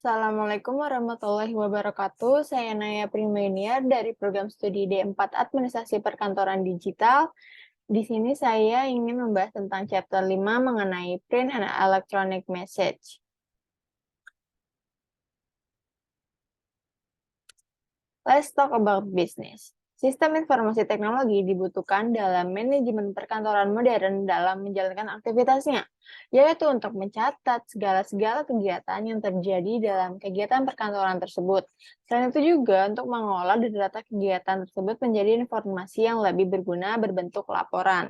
Assalamualaikum warahmatullahi wabarakatuh. Saya Naya Primeniar dari program studi D4 Administrasi Perkantoran Digital. Di sini saya ingin membahas tentang chapter 5 mengenai print and electronic message. Let's talk about business. Sistem informasi teknologi dibutuhkan dalam manajemen perkantoran modern dalam menjalankan aktivitasnya, yaitu untuk mencatat segala kegiatan yang terjadi dalam kegiatan perkantoran tersebut. Selain itu juga untuk mengolah data kegiatan tersebut menjadi informasi yang lebih berguna berbentuk laporan.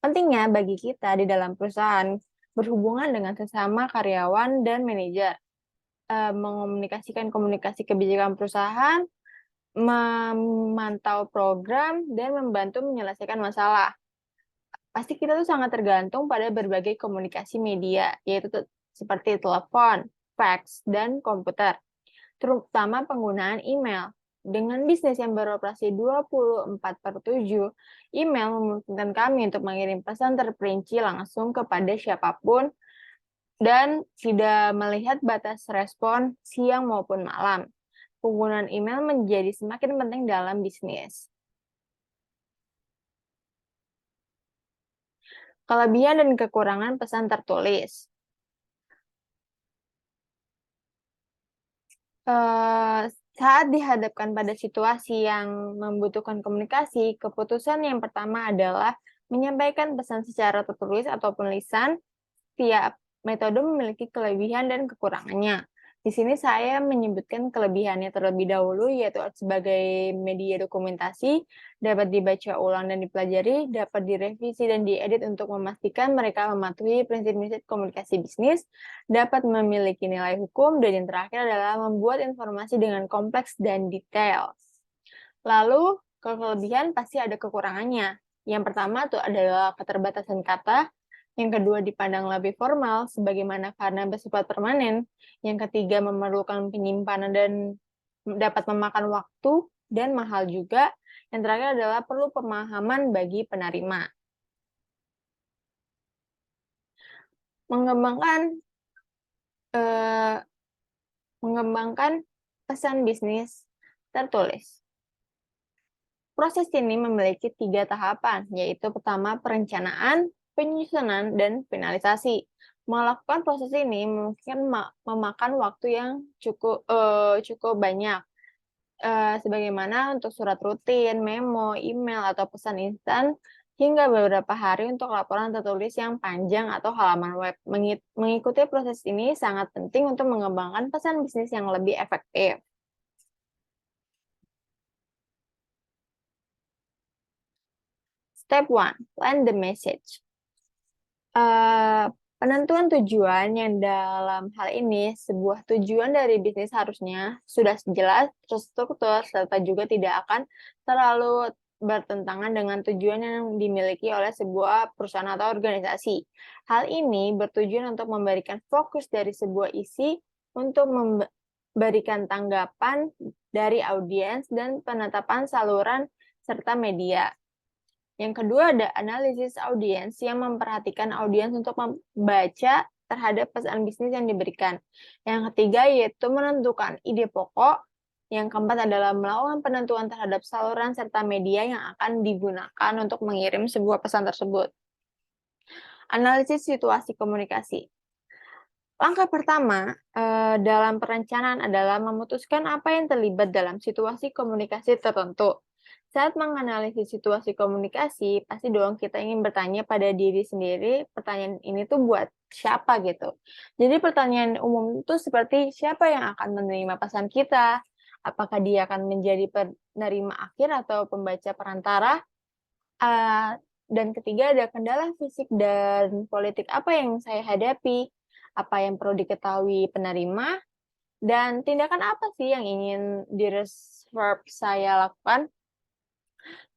Pentingnya bagi kita di dalam perusahaan berhubungan dengan sesama karyawan dan manajer, mengomunikasikan komunikasi kebijakan perusahaan, memantau program, dan membantu menyelesaikan masalah. Pasti kita tuh sangat tergantung pada berbagai komunikasi media, yaitu seperti telepon, fax, dan komputer, terutama penggunaan email. Dengan bisnis yang beroperasi 24/7, email memungkinkan kami untuk mengirim pesan terperinci langsung kepada siapapun dan tidak melihat batas respon siang maupun malam. Penggunaan email menjadi semakin penting dalam bisnis. Kelebihan dan kekurangan pesan tertulis. Saat dihadapkan pada situasi yang membutuhkan komunikasi, keputusan yang pertama adalah menyampaikan pesan secara tertulis ataupun lisan. Tiap metode memiliki kelebihan dan kekurangannya. Di sini saya menyebutkan kelebihannya terlebih dahulu, yaitu sebagai media dokumentasi, dapat dibaca ulang dan dipelajari, dapat direvisi dan diedit untuk memastikan mereka mematuhi prinsip-prinsip komunikasi bisnis, dapat memiliki nilai hukum, dan yang terakhir adalah membuat informasi dengan kompleks dan detail. Lalu, kelebihan pasti ada kekurangannya. Yang pertama itu adalah keterbatasan kata, yang kedua dipandang lebih formal sebagaimana karena bersifat permanen, yang ketiga memerlukan penyimpanan dan dapat memakan waktu dan mahal juga, yang terakhir adalah perlu pemahaman bagi penerima. Mengembangkan pesan bisnis tertulis. Proses ini memiliki 3 tahapan, yaitu pertama perencanaan, penyusunan, dan finalisasi. Melakukan proses ini mungkin memakan waktu yang cukup banyak, sebagaimana untuk surat rutin, memo, email, atau pesan instan, hingga beberapa hari untuk laporan tertulis yang panjang atau halaman web. Mengikuti proses ini sangat penting untuk mengembangkan pesan bisnis yang lebih efektif. Step 1. Plan the message. Penentuan tujuan yang dalam hal ini sebuah tujuan dari bisnis harusnya sudah jelas, terstruktur, serta juga tidak akan terlalu bertentangan dengan tujuan yang dimiliki oleh sebuah perusahaan atau organisasi. Hal ini bertujuan untuk memberikan fokus dari sebuah isi untuk memberikan tanggapan dari audiens dan penetapan saluran serta media. Yang kedua ada analisis audiens yang memperhatikan audiens untuk membaca terhadap pesan bisnis yang diberikan. Yang ketiga yaitu menentukan ide pokok. Yang keempat adalah melakukan penentuan terhadap saluran serta media yang akan digunakan untuk mengirim sebuah pesan tersebut. Analisis situasi komunikasi. Langkah pertama dalam perencanaan adalah memutuskan apa yang terlibat dalam situasi komunikasi tertentu. Saat menganalisis situasi komunikasi, pasti dong kita ingin bertanya pada diri sendiri, pertanyaan ini tuh buat siapa gitu. Jadi pertanyaan umum itu seperti siapa yang akan menerima pesan kita? Apakah dia akan menjadi penerima akhir atau pembaca perantara? Dan ketiga ada kendala fisik dan politik apa yang saya hadapi? Apa yang perlu diketahui penerima? Dan tindakan apa sih yang ingin di-reserve saya lakukan?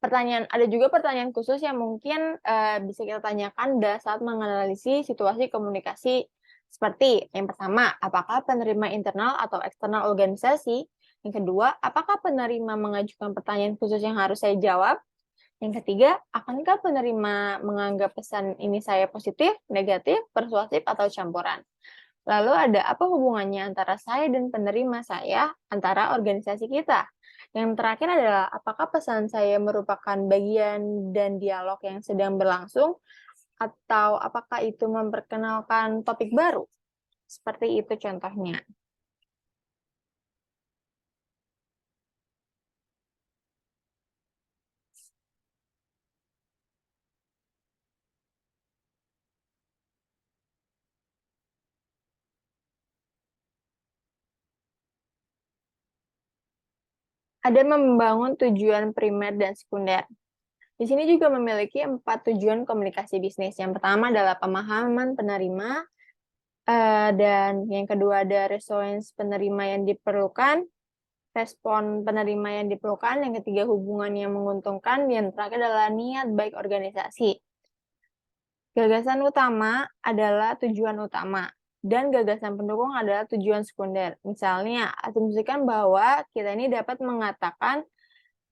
Ada juga pertanyaan khusus yang mungkin bisa kita tanyakan saat menganalisis situasi komunikasi seperti yang pertama, apakah penerima internal atau eksternal organisasi? Yang kedua, apakah penerima mengajukan pertanyaan khusus yang harus saya jawab? Yang ketiga, akankah penerima menganggap pesan ini saya positif, negatif, persuasif, atau campuran? Lalu ada apa hubungannya antara saya dan penerima saya, antara organisasi kita? Yang terakhir adalah apakah pesan saya merupakan bagian dan dialog yang sedang berlangsung, atau apakah itu memperkenalkan topik baru? Seperti itu contohnya. Ada membangun tujuan primer dan sekunder. Di sini juga memiliki 4 tujuan komunikasi bisnis. Yang pertama adalah pemahaman penerima, dan yang kedua ada resonance penerima yang diperlukan, respon penerima yang diperlukan, yang ketiga hubungan yang menguntungkan, yang terakhir adalah niat baik organisasi. Gagasan utama adalah tujuan utama, dan gagasan pendukung adalah tujuan sekunder. Misalnya, asumsikan bahwa kita ini dapat mengatakan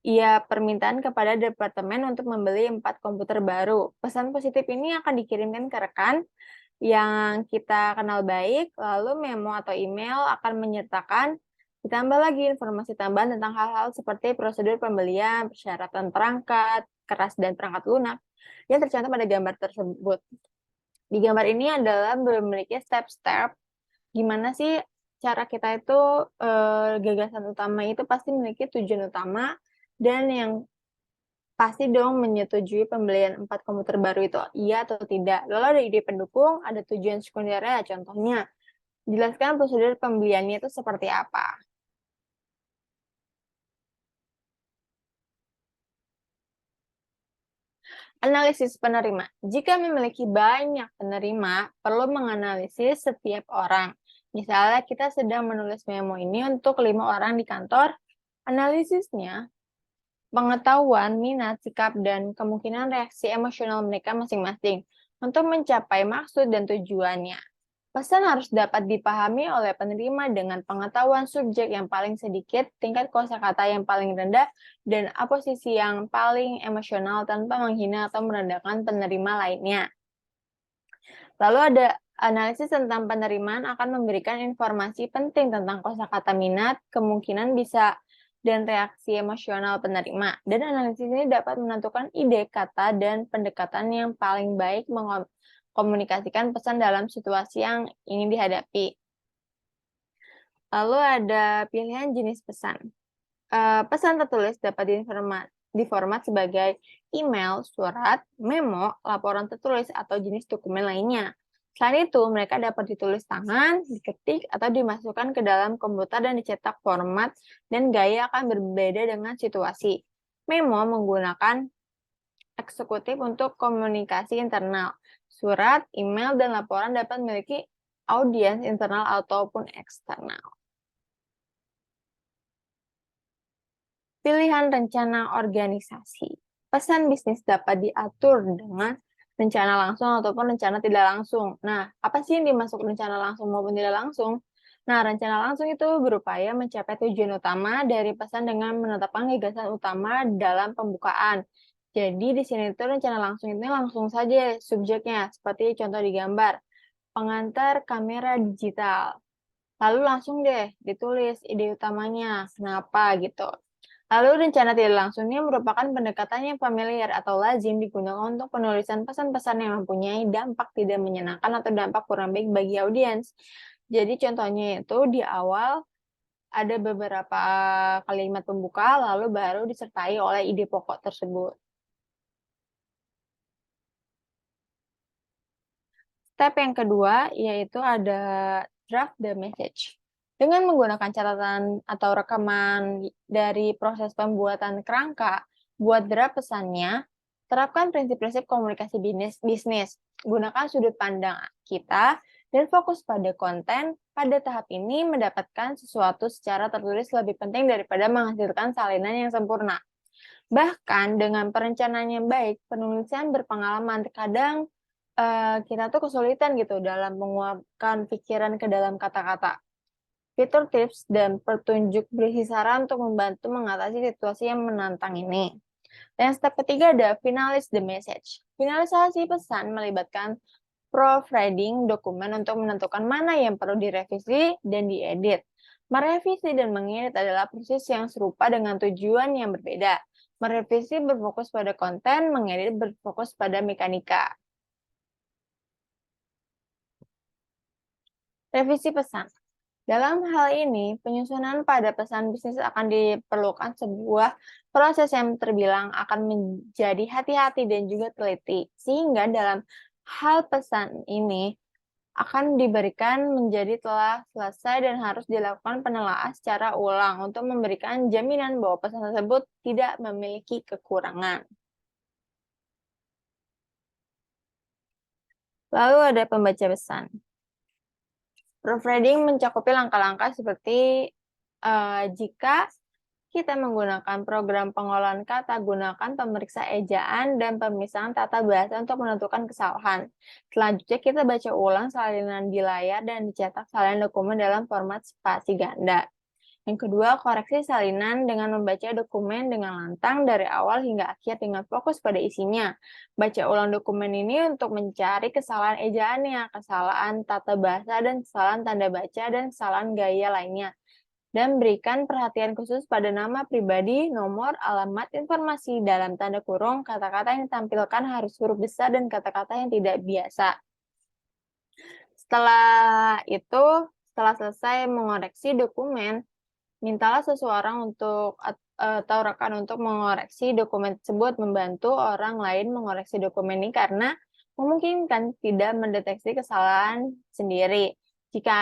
iya, permintaan kepada departemen untuk membeli 4 komputer baru. Pesan positif ini akan dikirimkan ke rekan yang kita kenal baik, lalu memo atau email akan menyertakan ditambah lagi informasi tambahan tentang hal-hal seperti prosedur pembelian, persyaratan perangkat, keras dan perangkat lunak yang tercantum pada gambar tersebut. Di gambar ini adalah memiliki step-step gimana sih cara kita itu gagasan utama itu pasti memiliki tujuan utama dan yang pasti dong menyetujui pembelian 4 komputer baru itu iya atau tidak. Lalu ada ide pendukung, ada tujuan sekundernya, contohnya jelaskan prosedur pembeliannya itu seperti apa. Analisis penerima. Jika memiliki banyak penerima, perlu menganalisis setiap orang. Misalnya kita sedang menulis memo ini untuk 5 orang di kantor, analisisnya pengetahuan, minat, sikap, dan kemungkinan reaksi emosional mereka masing-masing untuk mencapai maksud dan tujuannya. Pesan harus dapat dipahami oleh penerima dengan pengetahuan subjek yang paling sedikit, tingkat kosakata yang paling rendah, dan posisi yang paling emosional tanpa menghina atau merendahkan penerima lainnya. Lalu ada analisis tentang penerimaan akan memberikan informasi penting tentang kosakata minat, kemungkinan bisa dan reaksi emosional penerima. Dan analisis ini dapat menentukan ide, kata, dan pendekatan yang paling baik mengkomunikasikan pesan dalam situasi yang ingin dihadapi. Lalu ada pilihan jenis pesan. Pesan tertulis dapat diformat sebagai email, surat, memo, laporan tertulis, atau jenis dokumen lainnya. Selain itu, mereka dapat ditulis tangan, diketik, atau dimasukkan ke dalam komputer dan dicetak format dan gaya akan berbeda dengan situasi. Memo menggunakan eksekutif untuk komunikasi internal. Surat, email, dan laporan dapat memiliki audiens internal ataupun eksternal. Pilihan rencana organisasi. Pesan bisnis dapat diatur dengan rencana langsung ataupun rencana tidak langsung. Nah, apa sih yang dimaksud rencana langsung maupun tidak langsung? Nah, rencana langsung itu berupaya mencapai tujuan utama dari pesan dengan menetapkan gagasan utama dalam pembukaan. Jadi di sini itu rencana langsung itu langsung saja subjeknya, seperti contoh di gambar. Pengantar kamera digital. Lalu langsung deh ditulis ide utamanya, kenapa gitu. Lalu rencana tidak langsungnya merupakan pendekatan yang familiar atau lazim digunakan untuk penulisan pesan-pesan yang mempunyai dampak tidak menyenangkan atau dampak kurang baik bagi audiens. Jadi contohnya itu di awal ada beberapa kalimat pembuka, lalu baru disertai oleh ide pokok tersebut. Step yang kedua yaitu ada draft the message. Dengan menggunakan catatan atau rekaman dari proses pembuatan kerangka, buat draft pesannya, terapkan prinsip-prinsip komunikasi bisnis. Gunakan sudut pandang kita dan fokus pada konten. Pada tahap ini, mendapatkan sesuatu secara tertulis lebih penting daripada menghasilkan salinan yang sempurna. Bahkan dengan perencanaan yang baik, penulisan berpengalaman terkadang kita tuh kesulitan gitu dalam menguapkan pikiran ke dalam kata-kata. Fitur tips dan petunjuk berisi saran untuk membantu mengatasi situasi yang menantang ini. Dan step ketiga ada finalize the message. Finalisasi pesan melibatkan Proofreading dokumen untuk menentukan mana yang perlu direvisi dan diedit. Merevisi dan mengedit adalah proses yang serupa dengan tujuan yang berbeda. Merevisi berfokus pada konten, mengedit berfokus pada mekanika. Revisi pesan. Dalam hal ini, penyusunan pada pesan bisnis akan diperlukan sebuah proses yang terbilang akan menjadi hati-hati dan juga teliti. Sehingga dalam hal pesan ini akan diberikan menjadi telah selesai dan harus dilakukan penelaahan secara ulang untuk memberikan jaminan bahwa pesan tersebut tidak memiliki kekurangan. Lalu ada pembaca pesan. Proofreading mencakupi langkah-langkah seperti jika kita menggunakan program pengolahan kata, gunakan pemeriksa ejaan dan pemisahan tata bahasa untuk menentukan kesalahan. Selanjutnya kita baca ulang salinan di layar dan dicetak salinan dokumen dalam format spasi ganda. Yang kedua, koreksi salinan dengan membaca dokumen dengan lantang dari awal hingga akhir dengan fokus pada isinya. Baca ulang dokumen ini untuk mencari kesalahan ejaannya, kesalahan tata bahasa, dan kesalahan tanda baca, dan kesalahan gaya lainnya. Dan berikan perhatian khusus pada nama pribadi, nomor, alamat, informasi dalam tanda kurung, kata-kata yang ditampilkan harus huruf besar dan kata-kata yang tidak biasa. Setelah itu, setelah selesai mengoreksi dokumen, mintalah seseorang untuk atau rekan untuk mengoreksi dokumen tersebut, membantu orang lain mengoreksi dokumen ini karena memungkinkan tidak mendeteksi kesalahan sendiri. Jika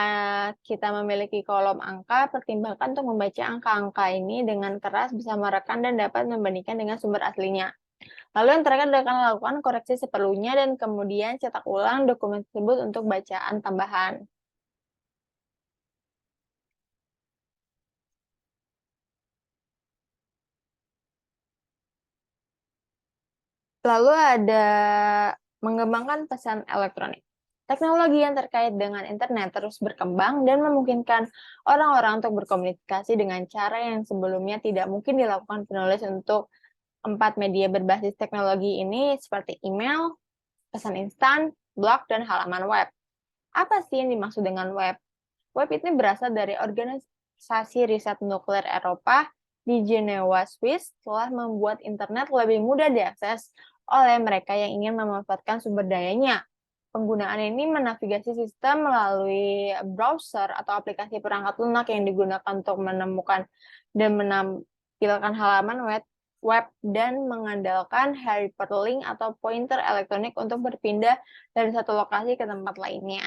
kita memiliki kolom angka, pertimbangkan untuk membaca angka-angka ini dengan keras bersama rekan dan dapat membandingkan dengan sumber aslinya. Lalu yang terakhir akan lakukan koreksi seperlunya dan kemudian cetak ulang dokumen tersebut untuk bacaan tambahan. Lalu ada mengembangkan pesan elektronik. Teknologi yang terkait dengan internet terus berkembang dan memungkinkan orang-orang untuk berkomunikasi dengan cara yang sebelumnya tidak mungkin dilakukan penulis untuk 4 media berbasis teknologi ini seperti email, pesan instan, blog, dan halaman web. Apa sih yang dimaksud dengan web? Web ini berasal dari organisasi riset nuklir Eropa di Jenewa, Swiss, telah membuat internet lebih mudah diakses oleh mereka yang ingin memanfaatkan sumber dayanya. Penggunaan ini menavigasi sistem melalui browser atau aplikasi perangkat lunak yang digunakan untuk menemukan dan menampilkan halaman web dan mengandalkan hyperlink atau pointer elektronik untuk berpindah dari satu lokasi ke tempat lainnya.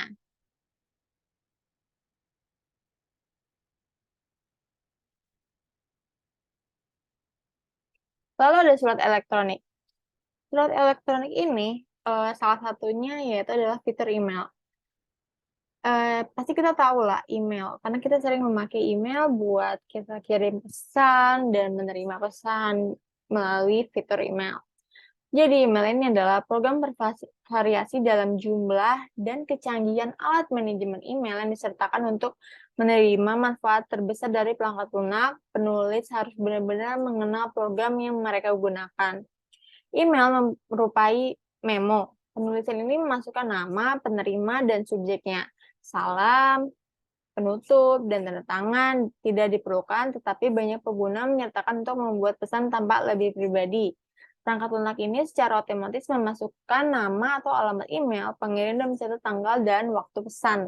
Lalu ada surat elektronik. Surat elektronik ini salah satunya yaitu adalah fitur email. Pasti kita tahu lah email, karena kita sering memakai email buat kita kirim pesan dan menerima pesan melalui fitur email. Jadi email ini adalah program bervariasi dalam jumlah dan kecanggihan alat manajemen email yang disertakan untuk menerima manfaat terbesar dari perangkat lunak. Penulis harus benar-benar mengenal program yang mereka gunakan. Email merupai memo. Penulisan ini memasukkan nama, penerima, dan subjeknya. Salam, penutup, dan tanda tangan tidak diperlukan, tetapi banyak pengguna menyertakan untuk membuat pesan tampak lebih pribadi. Perangkat lunak ini secara otomatis memasukkan nama atau alamat email pengirim dan mencatat tanggal dan waktu pesan.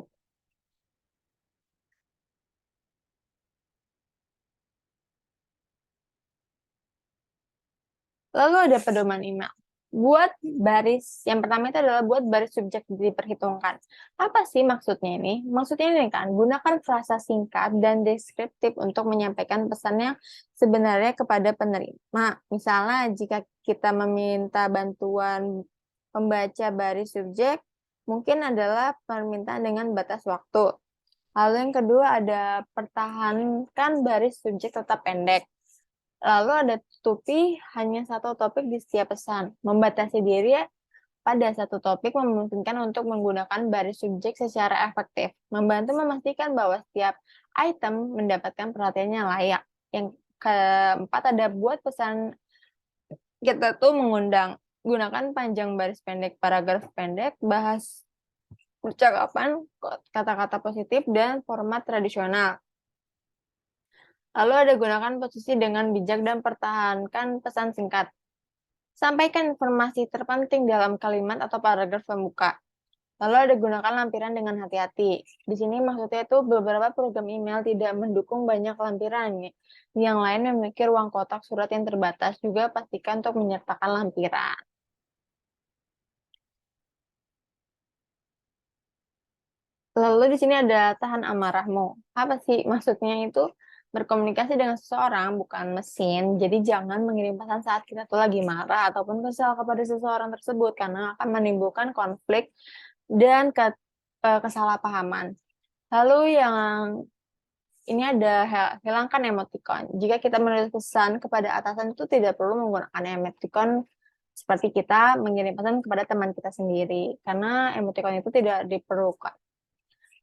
Lalu ada pedoman email. Yang pertama itu adalah buat baris subjek diperhitungkan. Apa sih maksudnya ini? Maksudnya ini kan, gunakan frasa singkat dan deskriptif untuk menyampaikan pesannya sebenarnya kepada penerima. Misalnya, jika kita meminta bantuan membaca baris subjek, mungkin adalah permintaan dengan batas waktu. Lalu yang kedua ada pertahankan baris subjek tetap pendek. Lalu ada tutupi hanya satu topik di setiap pesan. Membatasi diri pada satu topik memungkinkan untuk menggunakan baris subjek secara efektif. Membantu memastikan bahwa setiap item mendapatkan perhatiannya layak. Yang keempat ada buat pesan kita tuh mengundang. Gunakan panjang baris pendek, paragraf pendek, bahas percakapan, kata-kata positif, dan format tradisional. Lalu ada gunakan posisi dengan bijak dan pertahankan pesan singkat. Sampaikan informasi terpenting dalam kalimat atau paragraf pembuka. Lalu ada gunakan lampiran dengan hati-hati. Di sini maksudnya itu beberapa program email tidak mendukung banyak lampiran. Yang lain memiliki ruang kotak surat yang terbatas. Juga pastikan untuk menyertakan lampiran. Lalu di sini ada tahan amarahmu. Apa sih maksudnya itu? Berkomunikasi dengan seseorang bukan mesin, jadi jangan mengirim pesan saat kita tuh lagi marah ataupun kesal kepada seseorang tersebut karena akan menimbulkan konflik dan kesalahpahaman. Lalu yang ini ada hilangkan emoticon. Jika kita menulis pesan kepada atasan itu tidak perlu menggunakan emoticon seperti kita mengirim pesan kepada teman kita sendiri karena emoticon itu tidak diperlukan.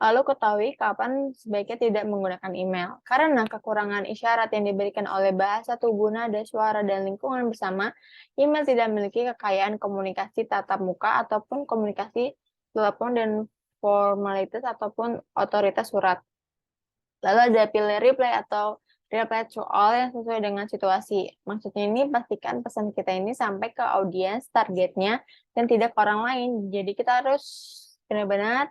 Lalu ketahui kapan sebaiknya tidak menggunakan email. Karena kekurangan isyarat yang diberikan oleh bahasa tubuh, nada, suara, dan lingkungan bersama, email tidak memiliki kekayaan komunikasi tatap muka ataupun komunikasi telepon dan formalitas ataupun otoritas surat. Lalu ada pilih reply atau reply to all yang sesuai dengan situasi. Maksudnya ini pastikan pesan kita ini sampai ke audiens targetnya dan tidak ke orang lain. Jadi kita harus benar-benar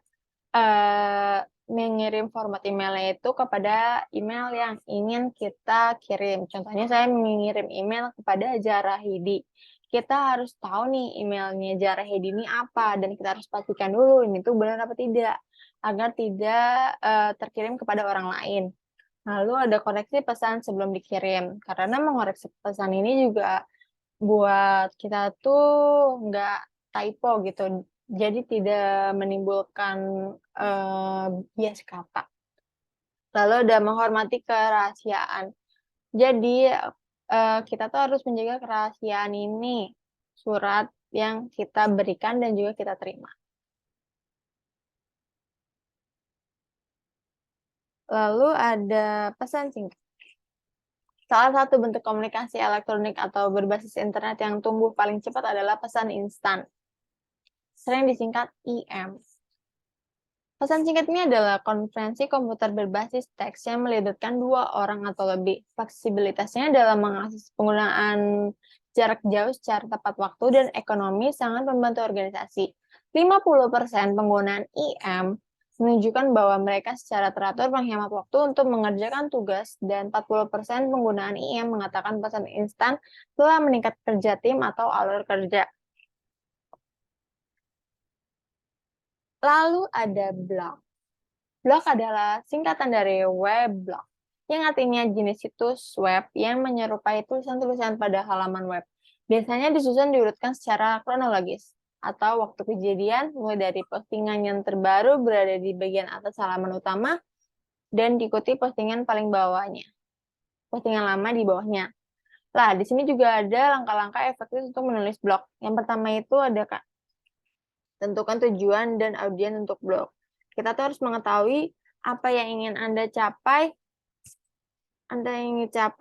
mengirim format emailnya itu kepada email yang ingin kita kirim. Contohnya saya mengirim email kepada Jarahidi. Kita harus tahu nih emailnya Jarahidi ini apa dan kita harus pastikan dulu ini tuh benar apa tidak agar tidak terkirim kepada orang lain. Lalu ada koreksi pesan sebelum dikirim karena mengoreksi pesan ini juga buat kita tuh nggak typo gitu. Jadi tidak menimbulkan bias kata. Lalu ada menghormati kerahasiaan. Jadi kita tuh harus menjaga kerahasiaan ini, surat yang kita berikan dan juga kita terima. Lalu ada pesan singkat. Salah satu bentuk komunikasi elektronik atau berbasis internet yang tumbuh paling cepat adalah pesan instan. Sering disingkat IM. Pesan singkat ini adalah konferensi komputer berbasis teks yang melibatkan 2 orang atau lebih. Fleksibilitasnya dalam mengakses penggunaan jarak jauh secara tepat waktu dan ekonomi sangat membantu organisasi. 50% penggunaan IM menunjukkan bahwa mereka secara teratur menghemat waktu untuk mengerjakan tugas dan 40% penggunaan IM mengatakan pesan instan telah meningkat kerja tim atau alur kerja. Lalu ada blog. Blog adalah singkatan dari weblog, yang artinya jenis situs web yang menyerupai tulisan-tulisan pada halaman web. Biasanya disusun diurutkan secara kronologis, atau waktu kejadian mulai dari postingan yang terbaru berada di bagian atas halaman utama, dan diikuti postingan paling bawahnya. Postingan lama di bawahnya. Lah, di sini juga ada langkah-langkah efektif untuk menulis blog. Yang pertama itu ada tentukan tujuan dan audiens untuk blog. Kita tuh harus mengetahui apa yang ingin Anda capai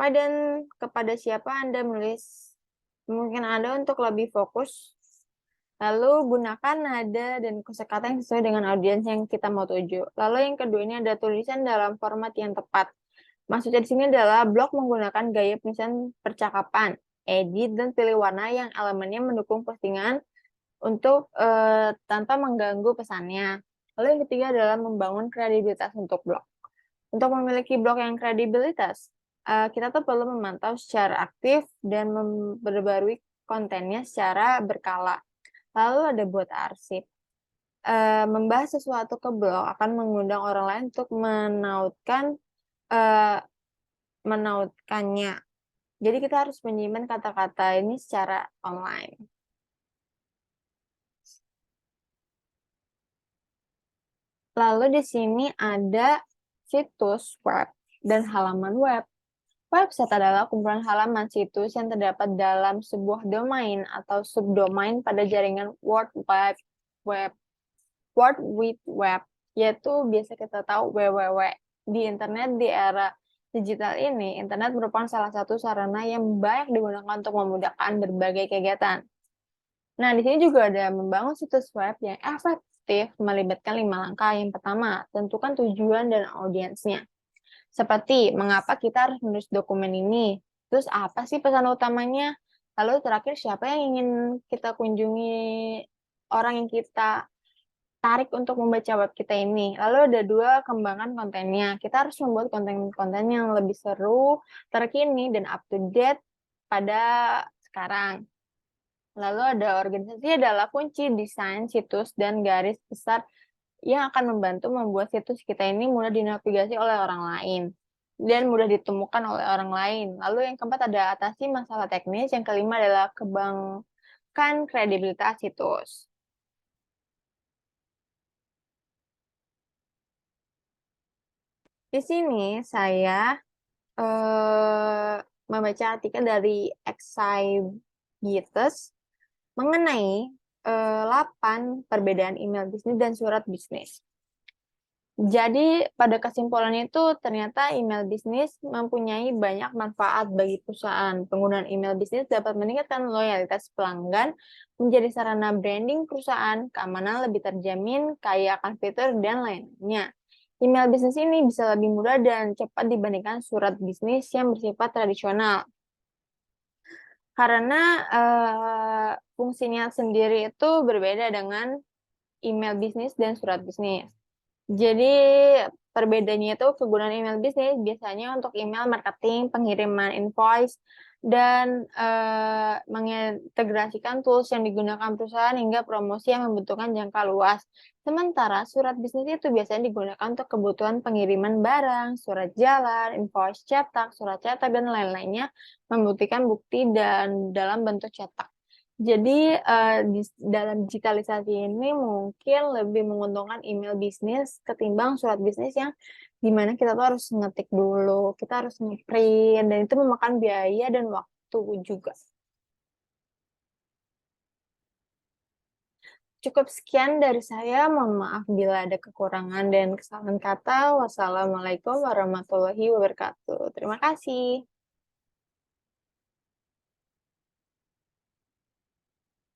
dan kepada siapa Anda menulis. Mungkin Anda untuk lebih fokus. Lalu gunakan nada dan kosakata yang sesuai dengan audiens yang kita mau tuju. Lalu yang kedua ini ada tulisan dalam format yang tepat. Maksudnya di sini adalah blog menggunakan gaya penulisan percakapan, edit, dan pilih warna yang elemennya mendukung postingan untuk tanpa mengganggu pesannya. Lalu yang ketiga adalah membangun kredibilitas untuk blog. Untuk memiliki blog yang kredibilitas, kita tuh perlu memantau secara aktif dan memperbarui kontennya secara berkala. Lalu ada buat arsip. Membahas sesuatu ke blog akan mengundang orang lain untuk menautkannya. Jadi kita harus menyimpan kata-kata ini secara online. Lalu di sini ada situs web dan halaman web. Website adalah kumpulan halaman situs yang terdapat dalam sebuah domain atau subdomain pada jaringan World Wide Web, yaitu biasa kita tahu www. Di internet di era digital ini, internet merupakan salah satu sarana yang banyak digunakan untuk memudahkan berbagai kegiatan. Nah, di sini juga ada membangun situs web yang efektif positif melibatkan 5 langkah. Yang pertama, tentukan tujuan dan audiensnya. Seperti, mengapa kita harus menulis dokumen ini? Terus apa sih pesan utamanya? Lalu terakhir, siapa yang ingin kita kunjungi, orang yang kita tarik untuk membaca web kita ini. Lalu ada 2, kembangkan kontennya. Kita harus membuat konten-konten yang lebih seru, terkini, dan up to date pada sekarang. Lalu ada organisasi adalah kunci desain situs dan garis besar yang akan membantu membuat situs kita ini mudah dinavigasi oleh orang lain dan mudah ditemukan oleh orang lain. Lalu yang keempat ada atasi masalah teknis, yang kelima adalah kembangkan kredibilitas situs. Di sini saya membaca artikel dari Exhibits mengenai 8 perbedaan email bisnis dan surat bisnis. Jadi pada kesimpulannya itu ternyata email bisnis mempunyai banyak manfaat bagi perusahaan. Penggunaan email bisnis dapat meningkatkan loyalitas pelanggan, menjadi sarana branding perusahaan, keamanan lebih terjamin, kaya akan fitur, dan lainnya. Email bisnis ini bisa lebih mudah dan cepat dibandingkan surat bisnis yang bersifat tradisional. Karena fungsinya sendiri itu berbeda dengan email bisnis dan surat bisnis. Jadi perbedaannya itu kegunaan email bisnis biasanya untuk email marketing, pengiriman invoice, dan mengintegrasikan tools yang digunakan perusahaan hingga promosi yang membutuhkan jangka luas. Sementara surat bisnis itu biasanya digunakan untuk kebutuhan pengiriman barang, surat jalan, invoice cetak, surat cetak, dan lain-lainnya membutuhkan bukti dan dalam bentuk cetak. Jadi, dalam digitalisasi ini mungkin lebih menguntungkan email bisnis ketimbang surat bisnis yang dimana kita tuh harus ngetik dulu, kita harus nge-print, dan itu memakan biaya dan waktu juga. Cukup sekian dari saya, mohon maaf bila ada kekurangan dan kesalahan kata. Wassalamualaikum warahmatullahi wabarakatuh. Terima kasih.